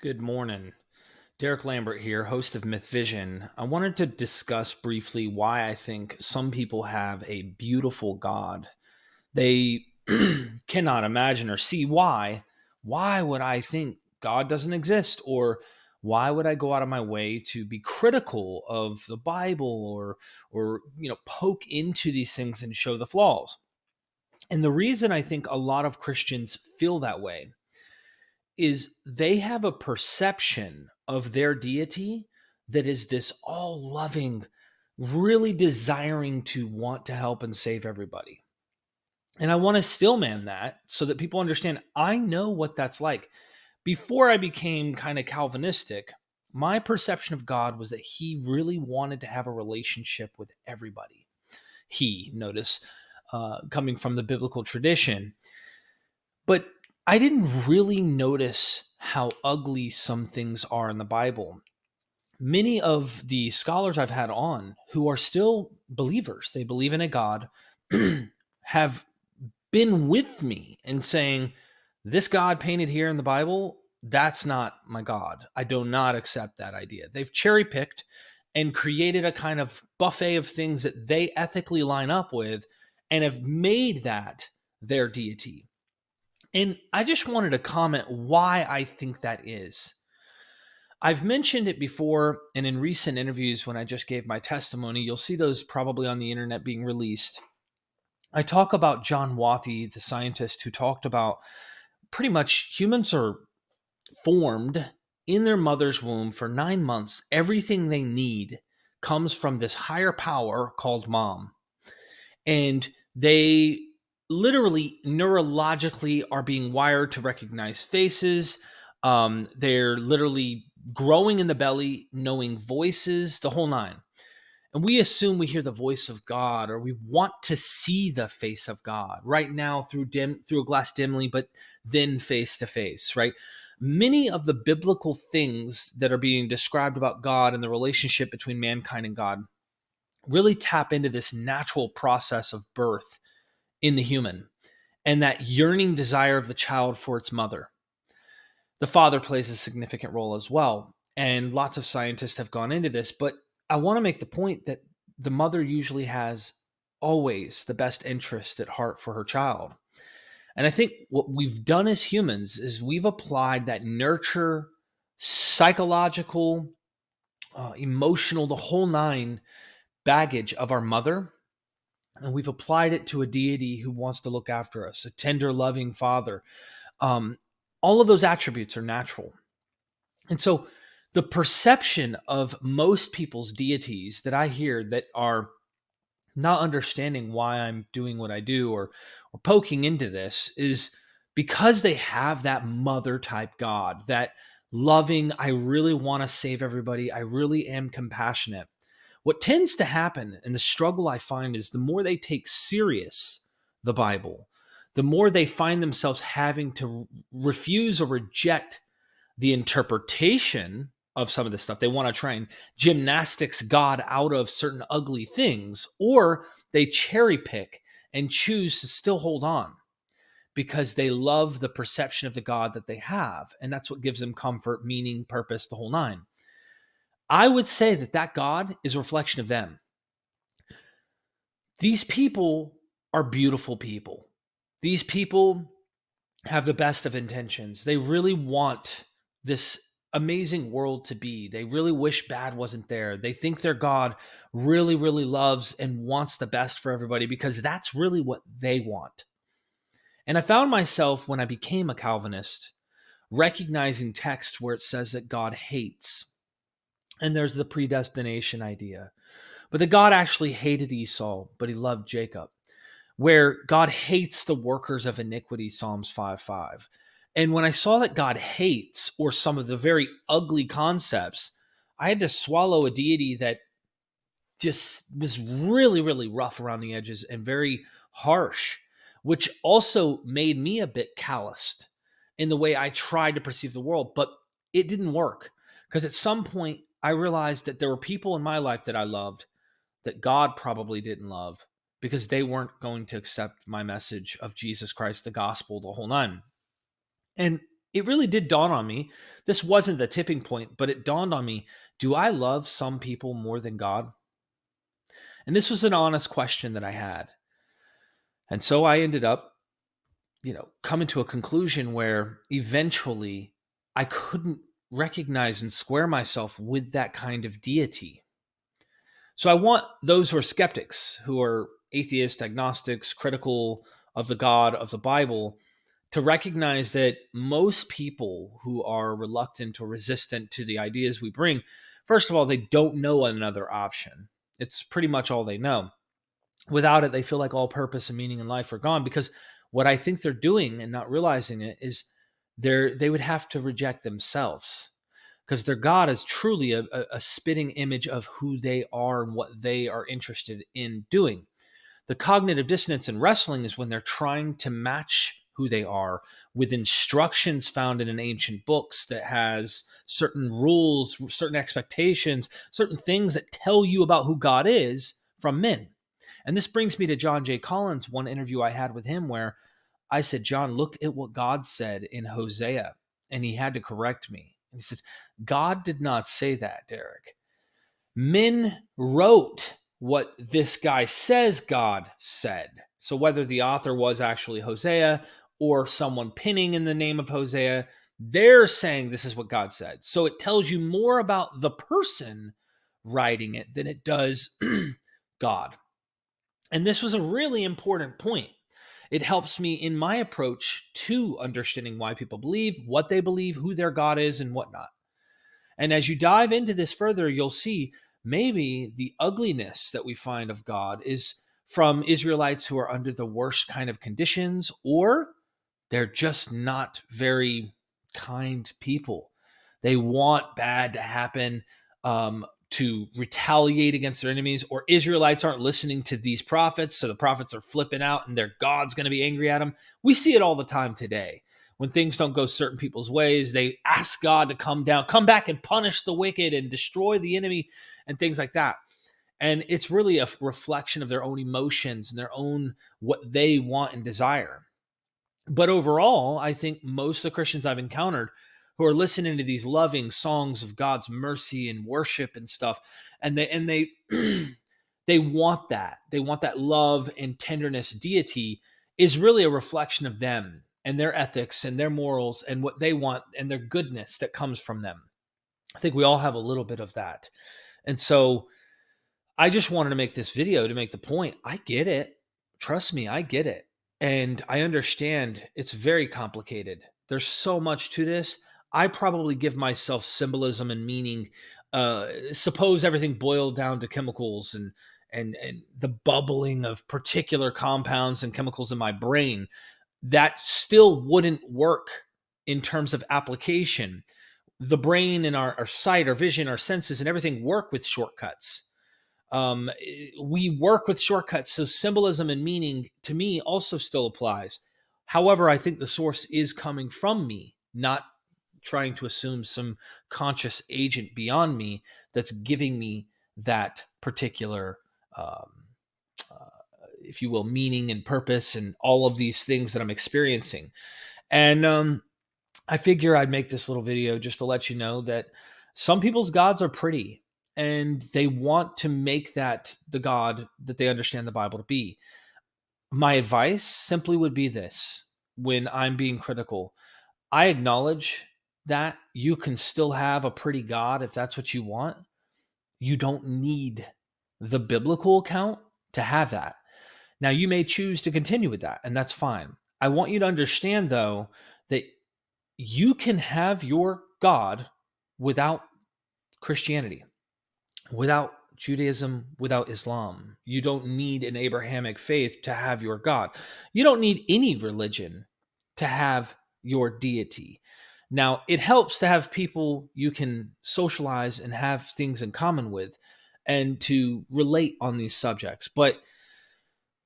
Good morning. Derek Lambert here, host of MythVision. I wanted to discuss briefly why I think some people have a beautiful God. They cannot imagine or see why. Why would I think God doesn't exist? Or why would I go out of my way to be critical of the Bible or poke into these things and show the flaws? And the reason I think a lot of Christians feel that way is they have a perception of their deity that is this all loving, really desiring to want to help and save everybody. And I want to stillman that so that people understand I know what that's like. Before I became kind of Calvinistic, my perception of God was that he really wanted to have a relationship with everybody. Notice, coming from the biblical tradition. But I didn't really notice how ugly some things are in the Bible. Many of the scholars I've had on who are still believers, they believe in a God, have been with me in saying, this God painted here in the Bible, that's not my God. I do not accept that idea. They've cherry picked and created a kind of buffet of things that they ethically line up with and have made that their deity. And I just wanted to comment why I think that is. I've mentioned it before, and in recent interviews, when I just gave my testimony, you'll see those probably on the internet being released. I talk about John Wathy, the scientist who talked about pretty much humans are formed in their mother's womb for 9 months. Everything they need comes from this higher power called mom. And they literally neurologically are being wired to recognize faces. They're literally growing in the belly, knowing voices, the whole nine. And we assume we hear the voice of God, or we want to see the face of God right now through a glass dimly, but then face to face, right? Many of the biblical things that are being described about God and the relationship between mankind and God really tap into this natural process of birth in the human and that yearning desire of the child for its mother. The father plays a significant role as well. And lots of scientists have gone into this, but I want to make the point that the mother usually has always the best interest at heart for her child. And I think what we've done as humans is we've applied that nurture, psychological, emotional, the whole nine baggage of our mother, and we've applied it to a deity who wants to look after us, a tender, loving father. Um, all of those attributes are natural. And so the perception of most people's deities that I hear that are not understanding why I'm doing what I do or poking into this is because they have that mother type God, that loving, I really want to save everybody. I really am compassionate. What tends to happen, and the struggle I find, is the more they take serious the Bible, the more they find themselves having to refuse or reject the interpretation of some of this stuff. They want to try and gymnastics God out of certain ugly things, or they cherry pick and choose to still hold on because they love the perception of the God that they have. And that's what gives them comfort, meaning, purpose, the whole nine. I would say that that God is a reflection of them. These people are beautiful people. These people have the best of intentions. They really want this amazing world to be. They really wish bad wasn't there. They think their God really, really loves and wants the best for everybody because that's really what they want. And I found myself, when I became a Calvinist, recognizing text where it says that God hates. And there's the predestination idea. But that God actually hated Esau, but he loved Jacob. Where God hates the workers of iniquity, Psalms 5:5. And when I saw that God hates, or some of the very ugly concepts, I had to swallow a deity that just was really, really rough around the edges and very harsh, which also made me a bit calloused in the way I tried to perceive the world. But it didn't work because at some point I realized that there were people in my life that I loved that God probably didn't love because they weren't going to accept my message of Jesus Christ, the gospel, the whole nine. And it really did dawn on me. This wasn't the tipping point, but it dawned on me. Do I love some people more than God? And this was an honest question that I had. And so I ended up, coming to a conclusion where eventually I couldn't recognize and square myself with that kind of deity. So I want those who are skeptics, who are atheists, agnostics, critical of the God of the Bible, to recognize that most people who are reluctant or resistant to the ideas we bring, first of all, they don't know another option. It's pretty much all they know. Without it, they feel like all purpose and meaning in life are gone, because what I think they're doing and not realizing it is they would have to reject themselves, because their God is truly a spitting image of who they are and what they are interested in doing. The cognitive dissonance in wrestling is when they're trying to match who they are with instructions found in an ancient books that has certain rules, certain expectations, certain things that tell you about who God is from men. And this brings me to John J. Collins, one interview I had with him where I said, John, look at what God said in Hosea. And he had to correct me. And he said, God did not say that, Derek. Men wrote what this guy says God said. So whether the author was actually Hosea or someone pinning in the name of Hosea, they're saying this is what God said. So it tells you more about the person writing it than it does God. And this was a really important point. It helps me in my approach to understanding why people believe, what they believe, who their God is, and whatnot. And as you dive into this further, you'll see maybe the ugliness that we find of God is from Israelites who are under the worst kind of conditions, or they're just not very kind people. They want bad to happen, to retaliate against their enemies, or Israelites aren't listening to these prophets, so the prophets are flipping out and their God's going to be angry at them. We see it all the time today. When things don't go certain people's ways, they ask God to come down, come back and punish the wicked and destroy the enemy and things like that. And it's really a reflection of their own emotions and their own what they want and desire. But overall, I think most of the Christians I've encountered who are listening to these loving songs of God's mercy and worship and stuff, and they they want that. They want that love and tenderness deity is really a reflection of them and their ethics and their morals and what they want and their goodness that comes from them. I think we all have a little bit of that. And so I just wanted to make this video to make the point. I get it. Trust me, I get it. And I understand it's very complicated. There's so much to this. I probably give myself symbolism and meaning. Suppose everything boiled down to chemicals and the bubbling of particular compounds and chemicals in my brain, that still wouldn't work in terms of application. The brain and our sight, our vision, our senses, and everything work with shortcuts. We work with shortcuts, so symbolism and meaning to me also still applies. However, I think the source is coming from me, not trying to assume some conscious agent beyond me that's giving me that particular, if you will, meaning and purpose and all of these things that I'm experiencing. And I figure I'd make this little video just to let you know that some people's gods are pretty, and they want to make that the God that they understand the Bible to be. My advice simply would be this: when I'm being critical, I acknowledge that you can still have a pretty God if that's what you want. You don't need the biblical account to have that. Now, you may choose to continue with that, and that's fine. I want you to understand, though, that you can have your God without Christianity, without Judaism, without Islam. You don't need an Abrahamic faith to have your God. You don't need any religion to have your deity. Now, it helps to have people you can socialize and have things in common with and to relate on these subjects. But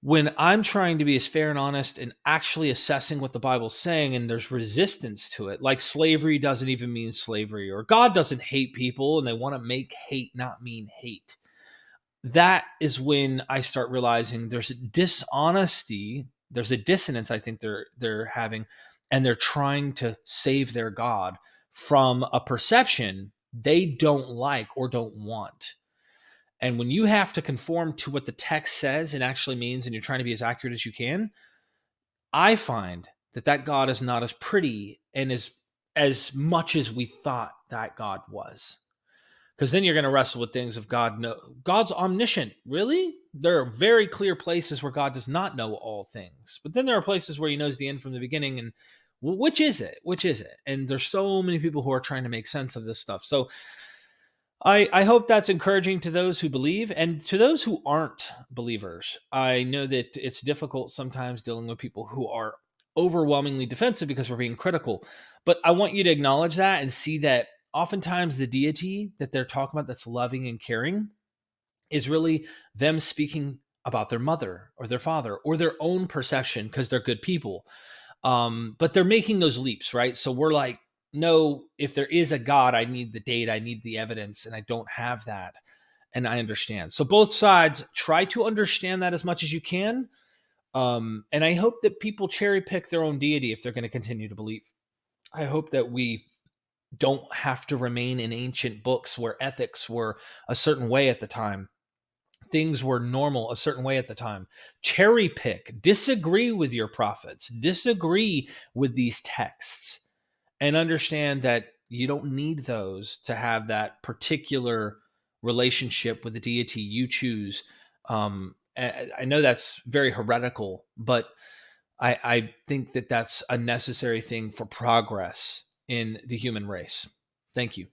when I'm trying to be as fair and honest and actually assessing what the Bible's saying, and there's resistance to it, like slavery doesn't even mean slavery, or God doesn't hate people and they want to make hate not mean hate, that is when I start realizing there's dishonesty, there's a dissonance I think they're having, and they're trying to save their God from a perception they don't like or don't want. And when you have to conform to what the text says and actually means, and you're trying to be as accurate as you can, I find that God is not as pretty and as much as we thought that God was. Because then you're going to wrestle with things of God's omniscient. Really? There are very clear places where God does not know all things. But then there are places where he knows the end from the beginning. And which is it? Which is it? And there's so many people who are trying to make sense of this stuff. So I hope that's encouraging to those who believe, and to those who aren't believers. I know that it's difficult sometimes dealing with people who are overwhelmingly defensive because we're being critical. But I want you to acknowledge that and see that oftentimes the deity that they're talking about that's loving and caring is really them speaking about their mother or their father or their own perception because they're good people. But they're making those leaps, right? So we're like, no, if there is a God, I need the data, I need the evidence, and I don't have that. And I understand. So both sides try to understand that as much as you can. And I hope that people cherry pick their own deity if they're going to continue to believe. I hope that we don't have to remain in ancient books where ethics were a certain way at the time. Things were normal a certain way at the time. Cherry pick, disagree with your prophets, disagree with these texts, and understand that you don't need those to have that particular relationship with the deity you choose. I know that's very heretical, but I think that that's a necessary thing for progress in the human race. Thank you.